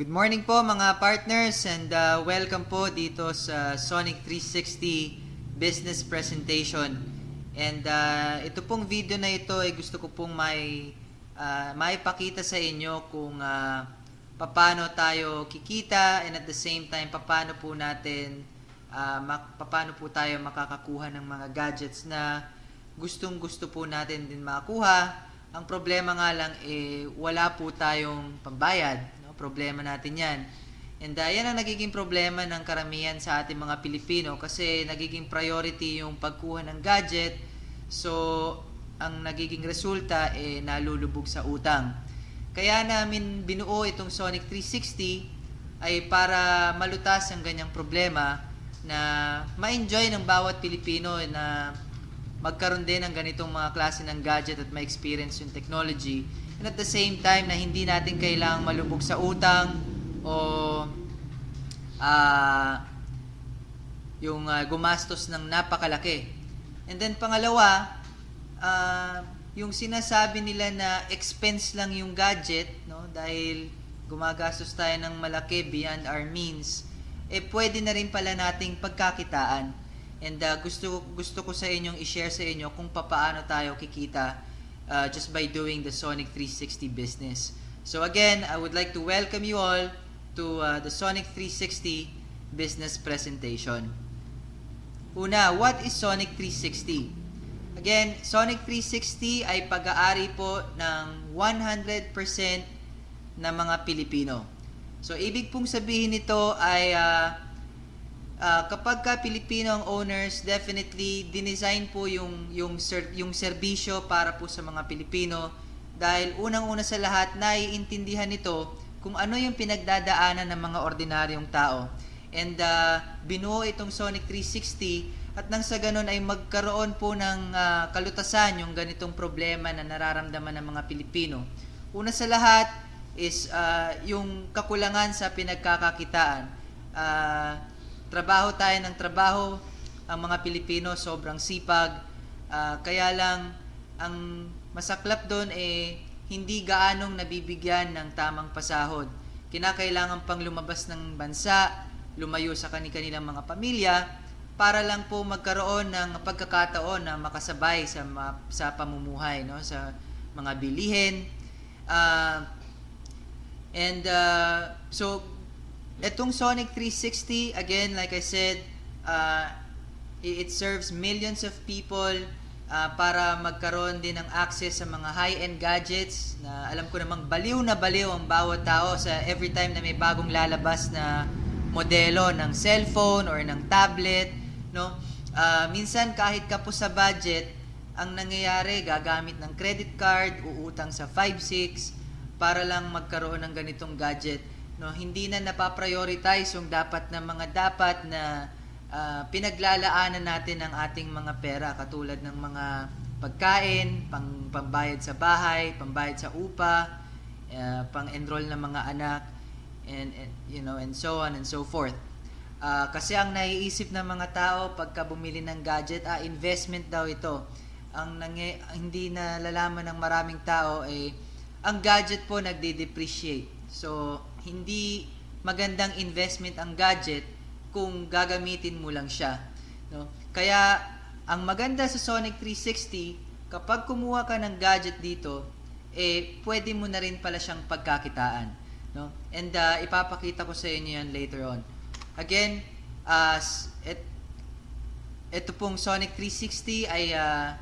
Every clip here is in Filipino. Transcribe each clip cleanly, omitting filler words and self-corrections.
Good morning po mga partners and welcome po dito sa Sonic 360 Business Presentation. And ito pong video na ito ay gusto ko pong maipakita sa inyo kung paano tayo kikita and at the same time paano po tayo makakakuha ng mga gadgets na gustong-gusto po natin din makakuha. Ang problema nga lang wala po tayong pambayad. Problema natin yan. And yan ang nagiging problema ng karamihan sa ating mga Pilipino kasi nagiging priority yung pagkuha ng gadget. So, ang nagiging resulta nalulubog sa utang. Kaya namin binuo itong Sonic 360 ay para malutas ang ganyang problema na ma-enjoy ng bawat Pilipino na magkaroon din ng ganitong mga klase ng gadget at ma-experience yung technology. And at the same time na hindi natin kailangang malubog sa utang o gumastos ng napakalaki. And then pangalawa, yung sinasabi nila na expense lang yung gadget, no? Dahil gumagastos tayo ng malaki beyond our means, pwede na rin pala nating pagkakitaan. And gusto ko sa inyong i-share sa inyo kung paano tayo kikita just by doing the Sonic 360 business. So again, I would like to welcome you all to the Sonic 360 business presentation. Una, what is Sonic 360? Again, Sonic 360 ay pag-aari po ng 100% na mga Pilipino. So ibig pong sabihin nito ay kapag ka Pilipino ang owners, definitely dinesign po yung serbisyo para po sa mga Pilipino dahil unang-una sa lahat naiintindihan nito kung ano yung pinagdadaanan ng mga ordinaryong tao. And binuo itong Sonic 360 at nang sa ganun ay magkaroon po ng kalutasan yung ganitong problema na nararamdaman ng mga Pilipino. Una sa lahat is yung kakulangan sa pinagkakakitaan. Trabaho tayo ng trabaho, ang mga Pilipino sobrang sipag, kaya lang ang masaklap doon hindi gaanong nabibigyan ng tamang pasahod. Kinakailangan pang lumabas ng bansa, lumayo sa kanilang mga pamilya, para lang po magkaroon ng pagkakataon na makasabay sa pamumuhay, no? Sa mga bilihin. So, itong Sonic 360, again, like I said, it serves millions of people para magkaroon din ng access sa mga high-end gadgets na alam ko namang baliw na baliw ang bawat tao sa every time na may bagong lalabas na modelo ng cellphone or ng tablet, no? Minsan kahit kapos sa budget, ang nangyayari gagamit ng credit card, uutang sa 5-6 para lang magkaroon ng ganitong gadget. No, hindi na napaprioritize yung dapat na pinaglalaanan natin ng ating mga pera katulad ng mga pagkain, pambayad sa bahay, pambayad sa upa, pang-enroll ng mga anak and so on and so forth. Kasi ang naiisip ng mga tao pagka bumili ng gadget, investment daw ito. Hindi nalalaman ng maraming tao ang gadget po nagde-depreciate. So, hindi magandang investment ang gadget kung gagamitin mo lang siya, no? Kaya ang maganda sa Sonic 360, kapag kumuha ka ng gadget dito, pwede mo na rin pala siyang pagkakitaan, no? And ipapakita ko sa inyo yan later on. Again, ito pong Sonic 360 ay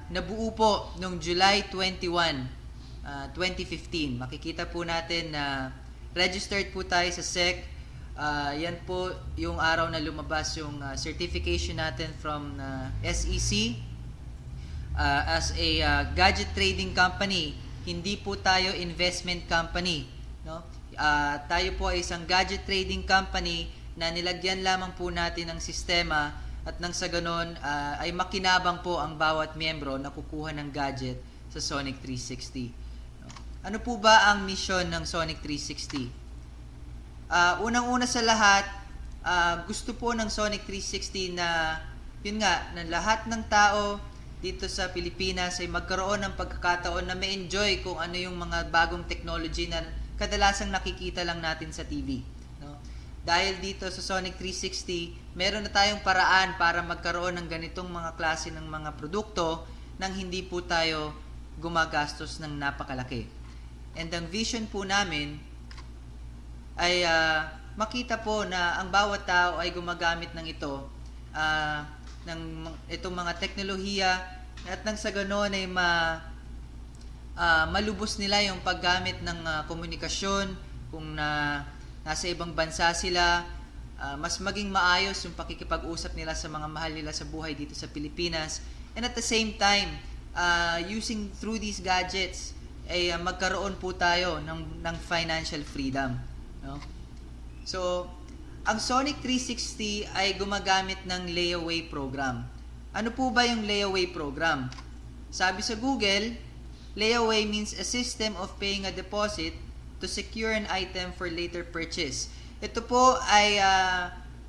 nabuo po noong July 21, 2015. Makikita po natin na registered po tayo sa SEC. Yan po yung araw na lumabas yung certification natin from SEC as a gadget trading company. Hindi po tayo investment company, no? Tayo po ay isang gadget trading company na nilagyan lamang po natin ng sistema at nang sa ganon ay makinabang po ang bawat miyembro na kukuha ng gadget sa Sonic 360. Ano po ba ang mission ng Sonic 360? Unang-una sa lahat, gusto po ng Sonic 360 na na lahat ng tao dito sa Pilipinas ay magkaroon ng pagkakataon na ma-enjoy kung ano yung mga bagong technology na kadalasang nakikita lang natin sa TV. No? Dahil dito sa Sonic 360, meron na tayong paraan para magkaroon ng ganitong mga klase ng mga produkto nang hindi po tayo gumagastos ng napakalaki. And ang vision po namin ay makita po na ang bawat tao ay gumagamit ng ito, ng itong mga teknolohiya, at nang sa ganoon ay malubos nila yung paggamit ng komunikasyon. Kung nasa ibang bansa sila, mas maging maayos yung pakikipag-usap nila sa mga mahal nila sa buhay dito sa Pilipinas. And at the same time, using through these gadgets, ay magkaroon po tayo ng financial freedom. No? So, ang Sonic 360 ay gumagamit ng layaway program. Ano po ba yung layaway program? Sabi sa Google, layaway means a system of paying a deposit to secure an item for later purchase. Ito po ay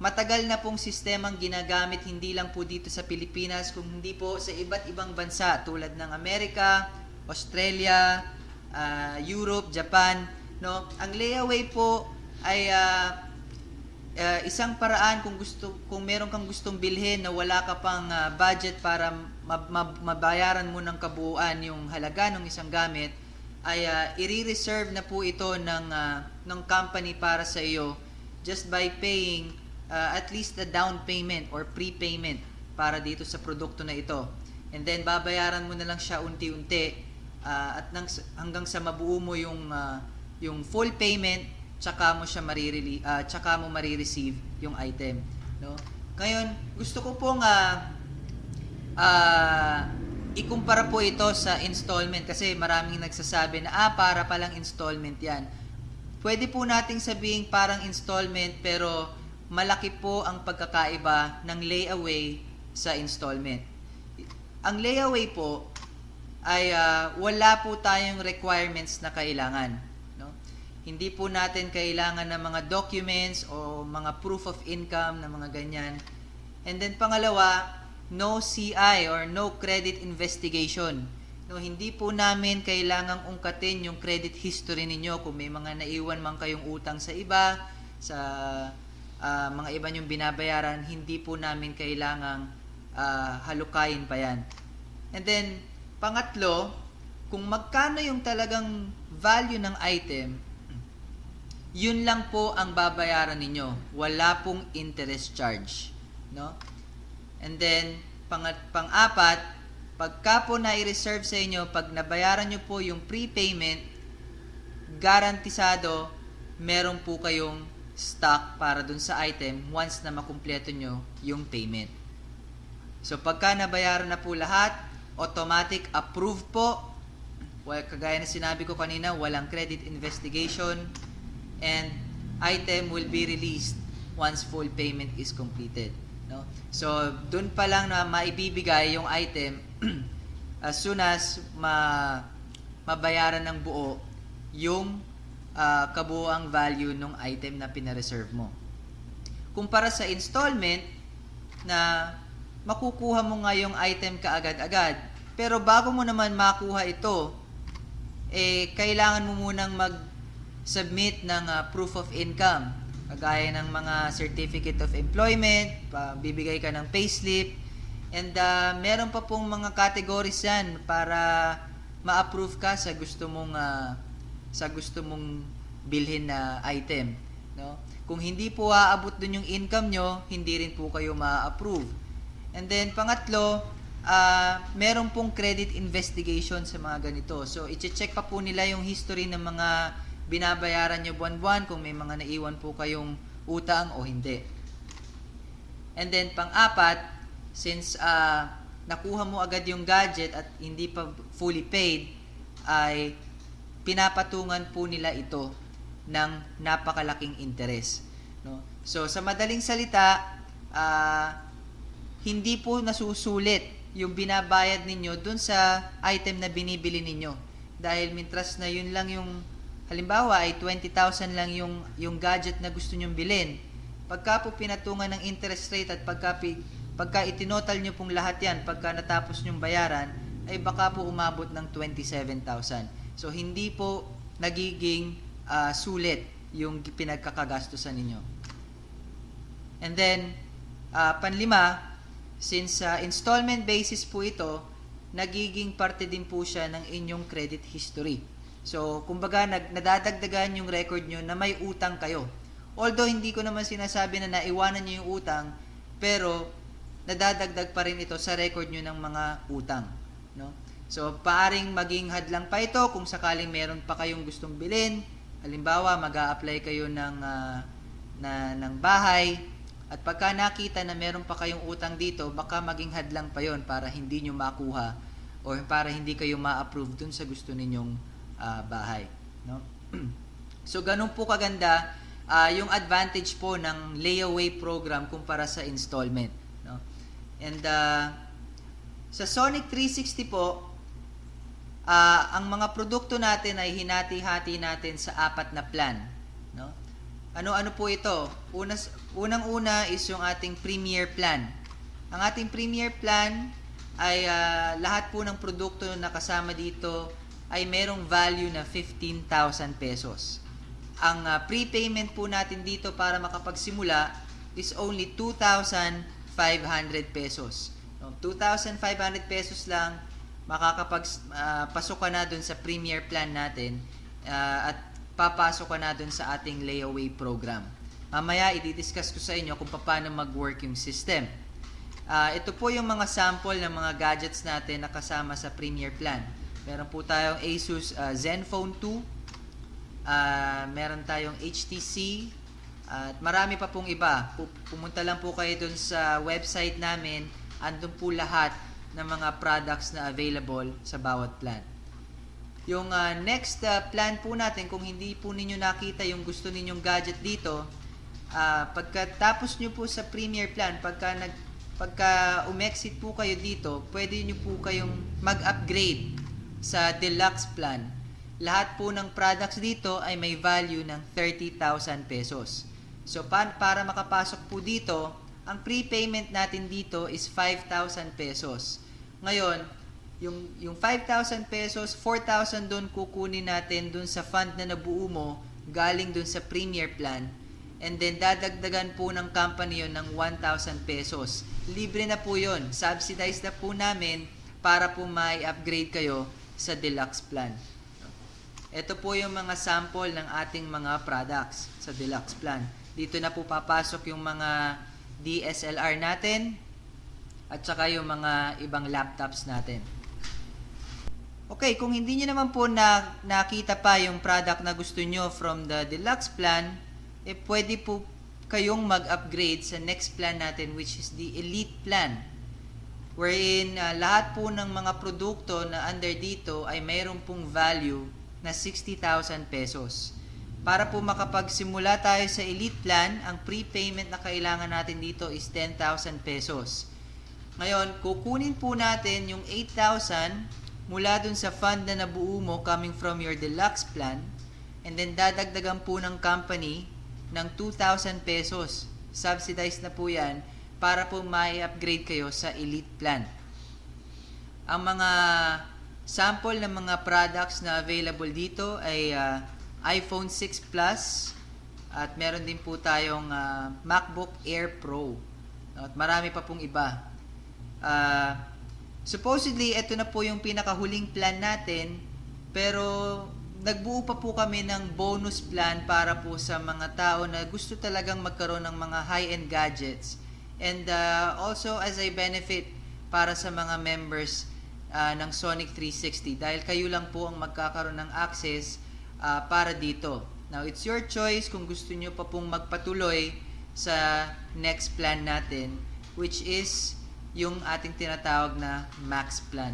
matagal na pong sistemang ginagamit hindi lang po dito sa Pilipinas, kung hindi po sa iba't ibang bansa tulad ng Amerika, Australia, Europe, Japan. No? Ang layaway po ay isang paraan kung meron kang gustong bilhin na wala ka pang budget para mabayaran mo ng kabuuan yung halaga ng isang gamit, ay i-reserve na po ito ng company para sa iyo just by paying at least a down payment or prepayment para dito sa produkto na ito. And then babayaran mo na lang siya unti-unti at hanggang sa mabuo mo yung full payment, tsaka mo marireceive yung item, no? Ngayon, gusto ko pong ikumpara po ito sa installment, kasi maraming nagsasabi na para palang installment yan. Pwede po nating sabihin parang installment, pero malaki po ang pagkakaiba ng layaway sa installment. Ang layaway po ay wala po tayong requirements na kailangan. Hindi po natin kailangan ng mga documents o mga proof of income na mga ganyan. And then pangalawa, no CI or no credit investigation. No, hindi po namin kailangang ungkatin yung credit history ninyo kung may mga naiwan man kayong utang sa iba, sa mga iba nyong binabayaran. Hindi po namin kailangang halukayin pa yan. And then pangatlo, kung magkano yung talagang value ng item, yun lang po ang babayaran ninyo. Wala pong interest charge, no? And then pang-apat, pagka po na-reserve sa inyo, pag nabayaran nyo po yung prepayment, garantisado meron po kayong stock para dun sa item once na makumpleto nyo yung payment. So pagka nabayaran na po lahat, automatic approve po. Well, kagaya na sinabi ko kanina, walang credit investigation, and item will be released once full payment is completed, no? So dun pa lang na maibibigay yung item as soon as mabayaran ng buo yung kabuuang value ng item na pina-reserve mo. Kumpara sa installment na makukuha mo nga yung item kaagad-agad, pero bago mo naman makuha ito, kailangan mo munang submit ng proof of income, kagaya ng mga certificate of employment, bibigay ka ng payslip, and meron pa pong mga categories yan para ma-approve ka sa gusto mong bilhin na item, no? Kung hindi po aabot dun yung income nyo, hindi rin po kayo ma-approve. And then pangatlo, meron pong credit investigation sa mga ganito. So i-check pa po nila yung history ng mga binabayaran nyo buwan-buwan, kung may mga naiwan po kayong utang o hindi. And then pang-apat, since nakuha mo agad yung gadget at hindi pa fully paid, ay pinapatungan po nila ito ng napakalaking interest, no? So sa madaling salita, hindi po nasusulit yung binabayad ninyo dun sa item na binibili ninyo, dahil mintras na yun lang yung, halimbawa ay 20,000 lang yung gadget na gusto nyong bilhin. Pagka po pinatungan ng interest rate at pagka itinotal nyo pong lahat yan, pagka natapos nyong bayaran, ay baka po umabot ng 27,000. So hindi po nagiging sulit yung pinagkakagastusan ninyo. And then, panlima, since installment basis po ito, nagiging parte din po siya ng inyong credit history. So, kumbaga, nadadagdagan yung record nyo na may utang kayo. Although, hindi ko naman sinasabi na naiwanan nyo yung utang, pero nadadagdag pa rin ito sa record nyo ng mga utang. No? So, paaring maging hadlang pa ito kung sakaling meron pa kayong gustong bilhin. Halimbawa, mag-a-apply kayo ng bahay. At pagka nakita na meron pa kayong utang dito, baka maging hadlang pa yon para hindi nyo makuha o para hindi kayo ma-approve dun sa gusto ninyong bahay. No? So, ganun po kaganda yung advantage po ng layaway program kumpara sa installment. No? And sa Sonic 360 po, ang mga produkto natin ay hinati-hati natin sa 4 na plan. No? Ano-ano po ito? Unang-una is yung ating Premier Plan. Ang ating Premier Plan ay lahat po ng produkto na kasama dito ay merong value na 15,000 pesos. Ang prepayment po natin dito para makapagsimula is only 2,500 pesos. 2,500 pesos lang, makakapagpasok ka na dun sa Premier Plan natin at papasok ka na dun sa ating layaway program. Mamaya, i-discuss ko sa inyo kung paano mag-work yung system. Ito po yung mga sample ng mga gadgets natin na kasama sa Premier Plan. Meron po tayong Asus Zenfone 2, meron tayong HTC, at marami pa pong iba. Pumunta lang po kayo dun sa website namin, andun po lahat ng mga products na available sa bawat plan. Yung next plan po natin, kung hindi po ninyo nakita yung gusto ninyong gadget dito, pagkatapos nyo po sa Premier Plan, pagka umexit po kayo dito, pwede nyo po kayong mag-upgrade sa Deluxe Plan. Lahat po ng products dito ay may value ng 30,000 pesos. So, para makapasok po dito, ang prepayment natin dito is 5,000 pesos. Ngayon, yung 5,000 pesos, 4,000 doon kukunin natin doon sa fund na nabuo mo galing doon sa Premier Plan. And then, dadagdagan po ng company yon ng 1,000 pesos. Libre na po yon. Subsidized na po namin para po may upgrade kayo sa Deluxe Plan. Ito po yung mga sample ng ating mga products sa Deluxe Plan. Dito na po papasok yung mga DSLR natin at saka yung mga ibang laptops natin. Okay, kung hindi nyo naman po nakita pa yung product na gusto nyo from the Deluxe Plan, pwede po kayong mag-upgrade sa next plan natin, which is the Elite Plan, wherein lahat po ng mga produkto na under dito ay mayroon pong value na 60,000 pesos. Para po makapagsimula tayo sa Elite Plan, ang prepayment na kailangan natin dito is 10,000 pesos. Ngayon, kukunin po natin yung 8,000 mula dun sa fund na nabuo mo coming from your Deluxe Plan, and then dadagdagan po ng company ng 2,000 pesos. Subsidized na po yan para po mai-upgrade kayo sa Elite Plan. Ang mga sample ng mga products na available dito ay iPhone 6 Plus at meron din po tayong MacBook Air Pro at marami pa pong iba. Supposedly, ito na po yung pinakahuling plan natin, pero nagbuo pa po kami ng bonus plan para po sa mga tao na gusto talagang magkaroon ng mga high-end gadgets, and also as a benefit para sa mga members ng Sonic 360, dahil kayo lang po ang magkakaroon ng access para dito. Now, it's your choice kung gusto nyo pa pong magpatuloy sa next plan natin, which is yung ating tinatawag na Max Plan.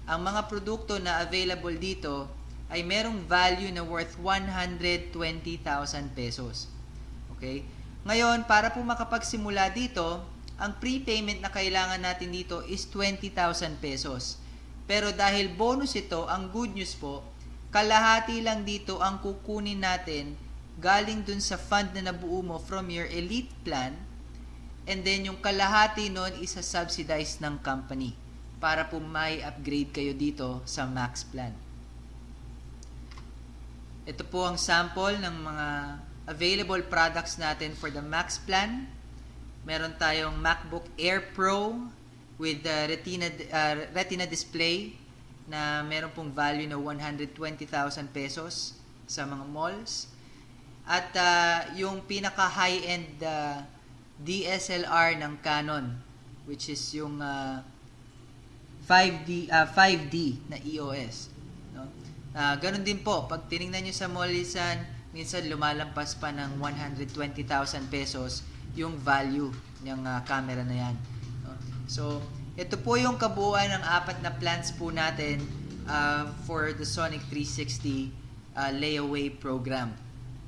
Ang mga produkto na available dito ay merong value na worth 120,000 pesos. Okay? Ngayon, para po makapagsimula dito, ang prepayment na kailangan natin dito is 20,000 pesos. Pero dahil bonus ito, ang good news po, kalahati lang dito ang kukunin natin galing dun sa fund na nabuo mo from your Elite Plan, and then yung kalahati nun is subsidized ng company para po may upgrade kayo dito sa Max Plan. Ito po ang sample ng mga available products natin for the Max plan. Meron tayong MacBook Air Pro with the Retina display na meron pong value na 120,000 pesos sa mga malls. At yung pinaka high-end DSLR ng Canon, which is yung 5D na EOS. No? Ganun din po, pag tinignan nyo sa Mollisan, minsan lumalampas pa ng 120,000 pesos yung value ng camera na yan. No? So, ito po yung kabuuan ng 4 na plans po natin for the Sonic 360 layaway program.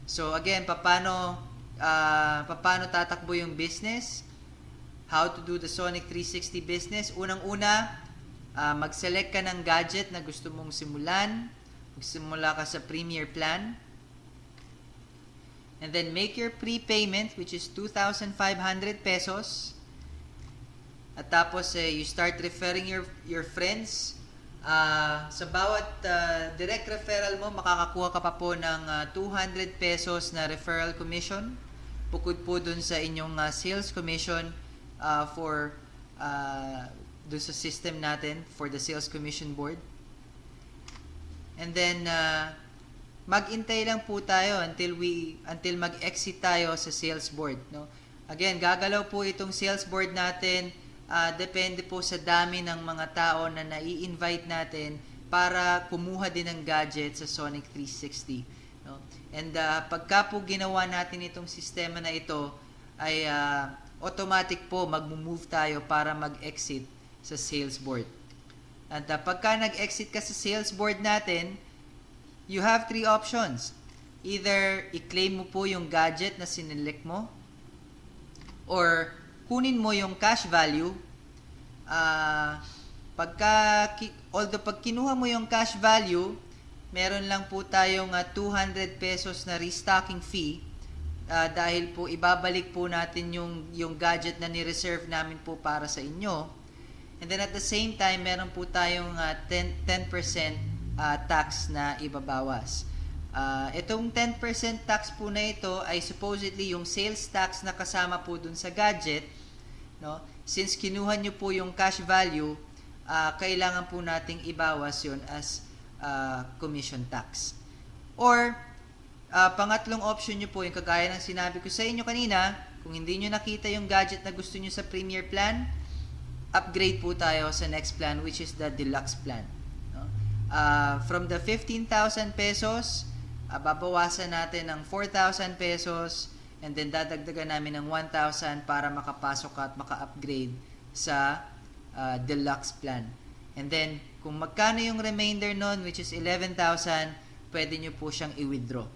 So, again, paano tatakbo yung business? How to do the Sonic 360 business? Unang-una, mag-select ka ng gadget na gusto mong simulan. Magsimula ka sa Premier Plan. And then make your prepayment, which is 2,500 pesos. At tapos, you start referring your friends. Sa bawat direct referral mo, makakakuha ka pa po ng 200 pesos na referral commission. Bukod po dun sa inyong sales commission for dun sa system natin for the sales commission board. And then mag-intay lang po tayo until mag-exit tayo sa sales board, no? Again, gagalaw po itong sales board natin, depende po sa dami ng mga tao na nai-invite natin para kumuha din ng gadget sa Sonic 360, no? And pagka po ginawa natin itong sistema na ito ay automatic po mag-move tayo para mag-exit sa sales board. At pagka nag-exit ka sa sales board natin, you have 3 options. Either i-claim mo po yung gadget na sinelect mo, or kunin mo yung cash value. Although pag kinuha mo yung cash value, meron lang po tayong 200 pesos na restocking fee dahil po ibabalik po natin yung gadget na ni-reserve namin po para sa inyo. And then at the same time, meron po tayong 10% tax na ibabawas. Itong 10% tax po na ito ay supposedly yung sales tax na kasama po dun sa gadget, no? Since kinuha nyo po yung cash value, kailangan po nating ibawas yun as commission tax. Or pangatlong option nyo po, yung kagaya ng sinabi ko sa inyo kanina, kung hindi nyo nakita yung gadget na gusto nyo sa Premier Plan, upgrade po tayo sa next plan, which is the Deluxe Plan. No? From the 15,000 pesos, babawasan natin ng 4,000 pesos, and then dadagdagan namin ng 1,000 para makapasok ka at maka-upgrade sa Deluxe Plan. And then, kung magkano yung remainder nun, which is 11,000, pwede nyo po siyang i-withdraw.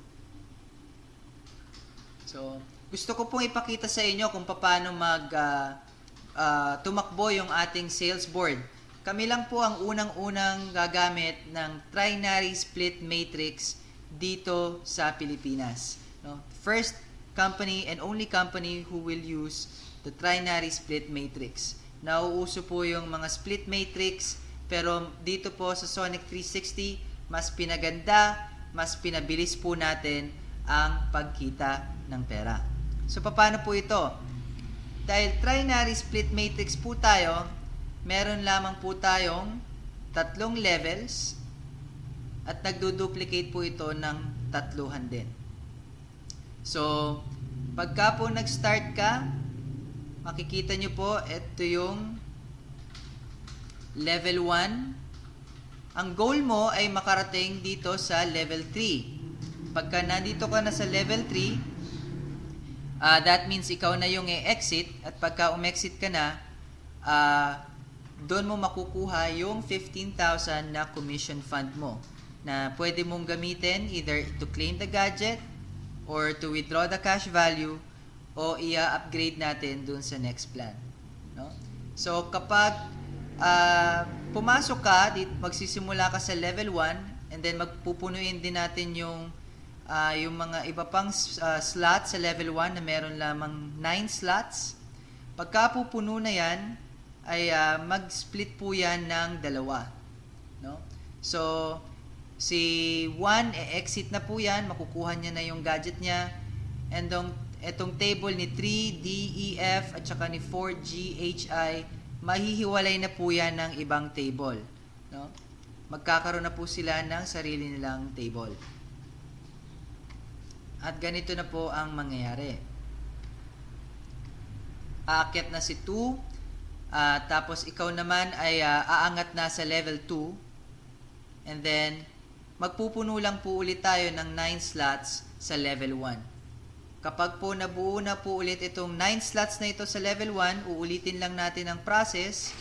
So, gusto ko pong ipakita sa inyo kung paano tumakbo yung ating sales board. Kami lang po ang unang-unang gagamit ng trinary split matrix dito sa Pilipinas. No? First company and only company who will use the trinary split matrix. Nauuso po yung mga split matrix, pero dito po sa Sonic 360, mas pinaganda, mas pinabilis po natin ang pagkita ng pera. So, paano po ito? Dahil trinary split matrix po tayo, meron lamang po tayong 3 levels at nagdo-duplicate po ito ng 3 din. So, pagka po nag-start ka, makikita nyo po, ito yung level 1. Ang goal mo ay makarating dito sa level 3. Pagka nandito ka na sa level 3, that means ikaw na yung i-exit, at pagka umexit ka na, doon mo makukuha yung 15,000 na commission fund mo na pwede mong gamitin either to claim the gadget or to withdraw the cash value o i-upgrade natin doon sa next plan. No? So, kapag pumasok ka, magsisimula ka sa level 1, and then magpupunuin din natin yung mga iba pang slots sa level 1 na meron lamang 9 slots. Pagka pupuno na yan, ay mag-split po yan ng 2. No? So, Si 1, exit na po yan, makukuha niya na yung gadget niya. And itong table ni 3, D, E, F, at saka ni 4, G, H, I, mahihiwalay na po yan ng ibang table. No? Magkakaroon na po sila ng sarili nilang table. At ganito na po ang mangyayari. Aakyat na si 2, tapos ikaw naman ay aangat na sa level 2, and then magpupuno lang po ulit tayo ng 9 slots sa level 1. Kapag po nabuo na po ulit itong 9 slots na ito sa level 1, uulitin lang natin ang process.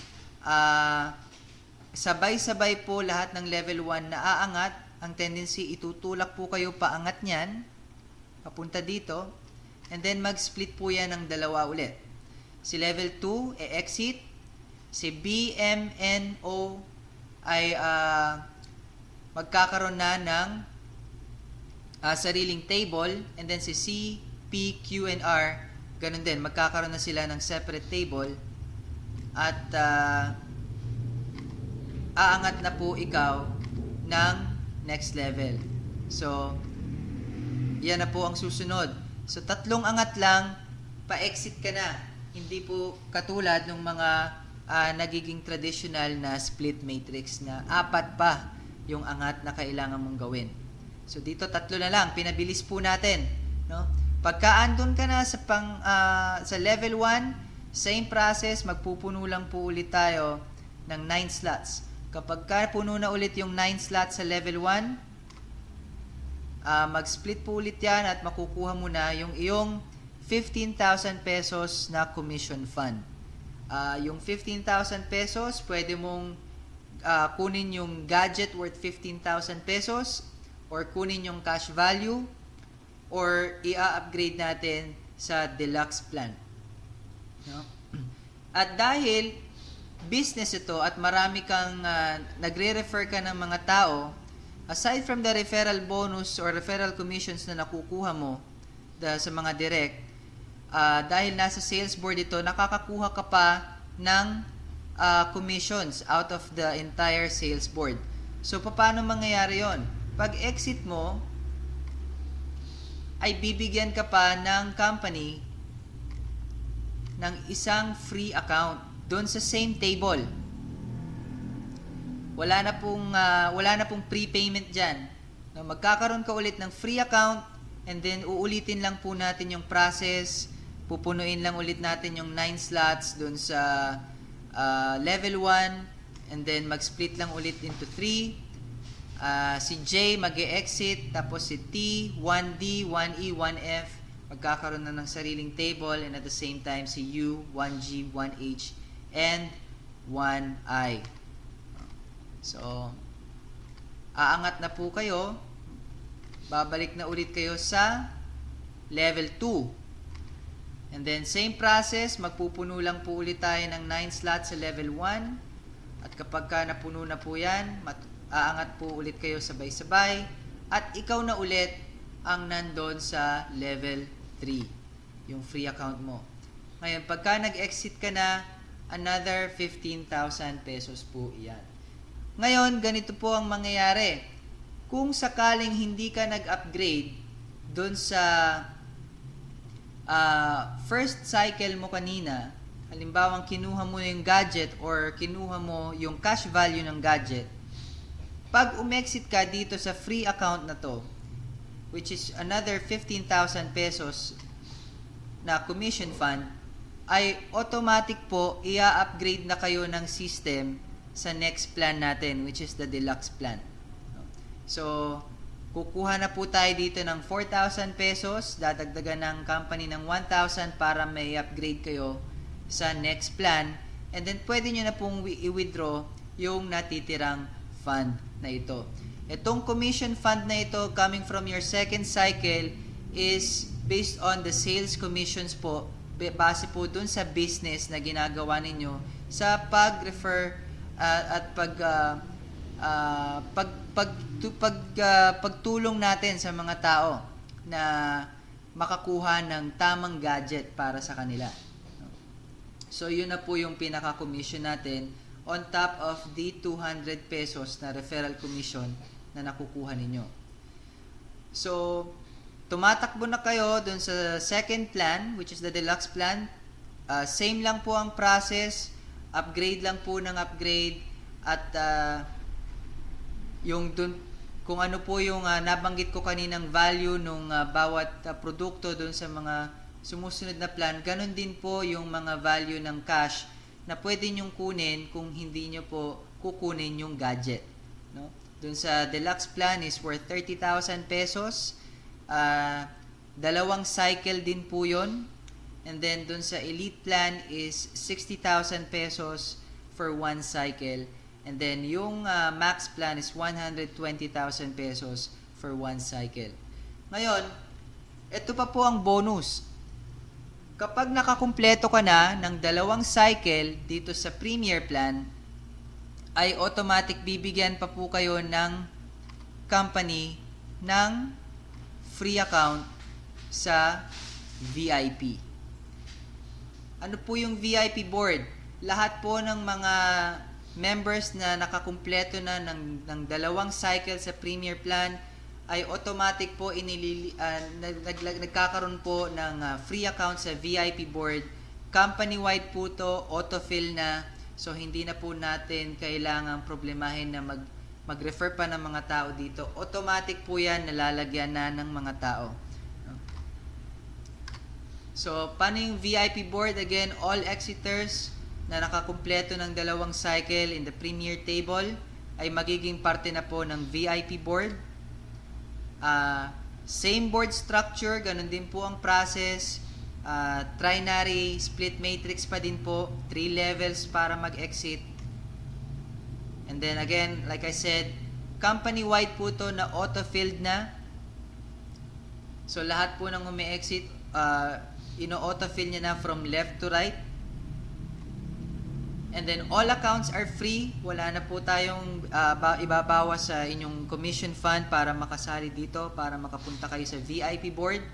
Sabay-sabay po lahat ng level 1 na aangat. Ang tendency, itutulak po kayo paangat niyan, papunta dito, and then mag-split po yan ng dalawa ulit. Si level 2, exit. Si B, M, N, O ay magkakaroon na ng sariling table, and then si C, P, Q, and R, ganun din, magkakaroon na sila ng separate table, at aangat na po ikaw ng next level. So, yan na po ang susunod. So, 3 angat lang, pa-exit ka na. Hindi po katulad ng mga nagiging traditional na split matrix na 4 pa yung angat na kailangan mong gawin. So dito 3 na lang, pinabilis po natin, no? Pagka andun ka na sa level 1, same process, magpupuno lang po ulit tayo ng 9 slots. Kapag puno na ulit yung 9 slots sa level 1, mag-split po ulit yan at makukuha mo na yung iyong 15,000 pesos na commission fund. Yung 15,000 pesos, pwede mong kunin yung gadget worth 15,000 pesos, or kunin yung cash value, or i-upgrade natin sa deluxe plan. No? At dahil business ito at marami kang nagre-refer ka ng mga tao, aside from the referral bonus or referral commissions na nakukuha mo sa mga direct, dahil nasa sales board ito, nakakakuha ka pa ng commissions out of the entire sales board. So, paano mangyayari yon? Pag exit mo, ay bibigyan ka pa ng company ng isang free account doon sa same table. Wala na pong prepayment dyan. No, magkakaroon ka ulit ng free account, and then uulitin lang po natin yung process. Pupunuin lang ulit natin yung 9 slots doon sa level 1, and then mag-split lang ulit into 3. Si J mag-e-exit, tapos si T, 1D, 1E, 1F, magkakaroon na ng sariling table, and at the same time si U, 1G, 1H, and 1I. So, aangat na po kayo, babalik na ulit kayo sa level 2. And then, same process, magpupuno lang po ulit tayo ng 9 slots sa level 1. At kapag napuno na po yan, aangat po ulit kayo sabay-sabay. At ikaw na ulit ang nandun sa level 3, yung free account mo. Ngayon, pagka nag-exit ka na, another 15,000 pesos po yan. Ngayon, ganito po ang mangyayari. Kung sakaling hindi ka nag-upgrade dun sa first cycle mo kanina, halimbawa kinuha mo yung gadget or kinuha mo yung cash value ng gadget, pag umexit ka dito sa free account na to, which is another 15,000 pesos na commission fund, ay automatic po i-upgrade na kayo ng system sa next plan natin, which is the deluxe plan. So, kukuha na po tayo dito ng 4,000 pesos, dadagdagan ng company ng 1,000 para may upgrade kayo sa next plan, and then pwede nyo na pong i-withdraw yung natitirang fund na ito. Itong commission fund na ito coming from your second cycle is based on the sales commissions po, base po dun sa business na ginagawa ninyo sa pag-refer at pagtulong natin sa mga tao na makakuha ng tamang gadget para sa kanila. So, yun na po yung pinaka-commission natin on top of the 200 pesos na referral commission na nakukuha ninyo. So, tumatakbo na kayo dun sa second plan, which is the deluxe plan. Same lang po ang process, upgrade lang po ng upgrade, at yung dun, kung ano po yung nabanggit ko kaninang value nung bawat produkto dun sa mga sumusunod na plan, ganun din po yung mga value ng cash na pwede nyong kunin kung hindi nyo po kukunin yung gadget. No? Dun sa deluxe plan is worth 30,000 pesos. Dalawang cycle din po yun. And then dun sa elite plan is 60,000 pesos for one cycle. And then yung max plan is 120,000 pesos for one cycle. Ngayon, ito pa po ang bonus. Kapag nakakumpleto ka na ng dalawang cycle dito sa premier plan, ay automatic bibigyan pa po kayo ng company ng free account sa VIP. Ano po yung VIP board? Lahat po ng mga members na nakakumpleto na ng dalawang cycle sa premier plan ay automatic po nagkakaroon po ng free account sa VIP board. Company-wide po to, autofill na. So, hindi na po natin kailangang problemahin na mag-refer pa ng mga tao dito. Automatic po yan, nalalagyan na ng mga tao. So, paano yung VIP board? Again, all exiters na nakakumpleto ng dalawang cycle in the premier table ay magiging parte na po ng VIP board. Same board structure, ganun din po ang process. Trinary split matrix pa din po, 3 levels para mag-exit. And then again, like I said, company-wide po to na auto-filled na. So lahat po ng umi-exit, ino-auto-fill niya na from left to right. And then all accounts are free. Wala na po tayong ibabawas sa inyong commission fund para makasali dito, para makapunta kayo sa VIP board.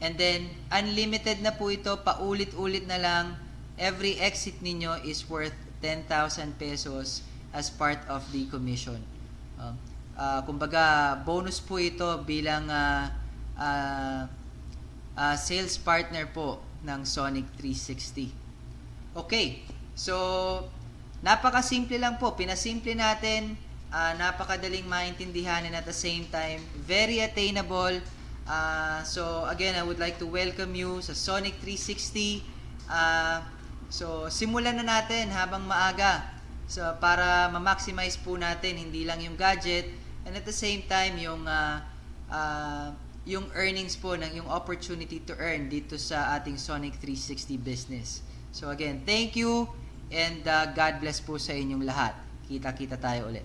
And then unlimited na po ito, paulit-ulit na lang. Every exit ninyo is worth 10,000 pesos as part of the commission. Kumbaga, bonus po ito bilang sales partner po ng Sonic 360. Okay, so napakasimple lang po. Pinasimple natin, napakadaling maintindihan, and at the same time, very attainable. So again, I would like to welcome you sa Sonic 360. So simulan na natin habang maaga. So para ma-maximize po natin hindi lang yung gadget, and at the same time yung earnings po, yung opportunity to earn dito sa ating Sonic 360 business. So again, thank you, and God bless po sa inyong lahat. Kita-kita tayo ulit.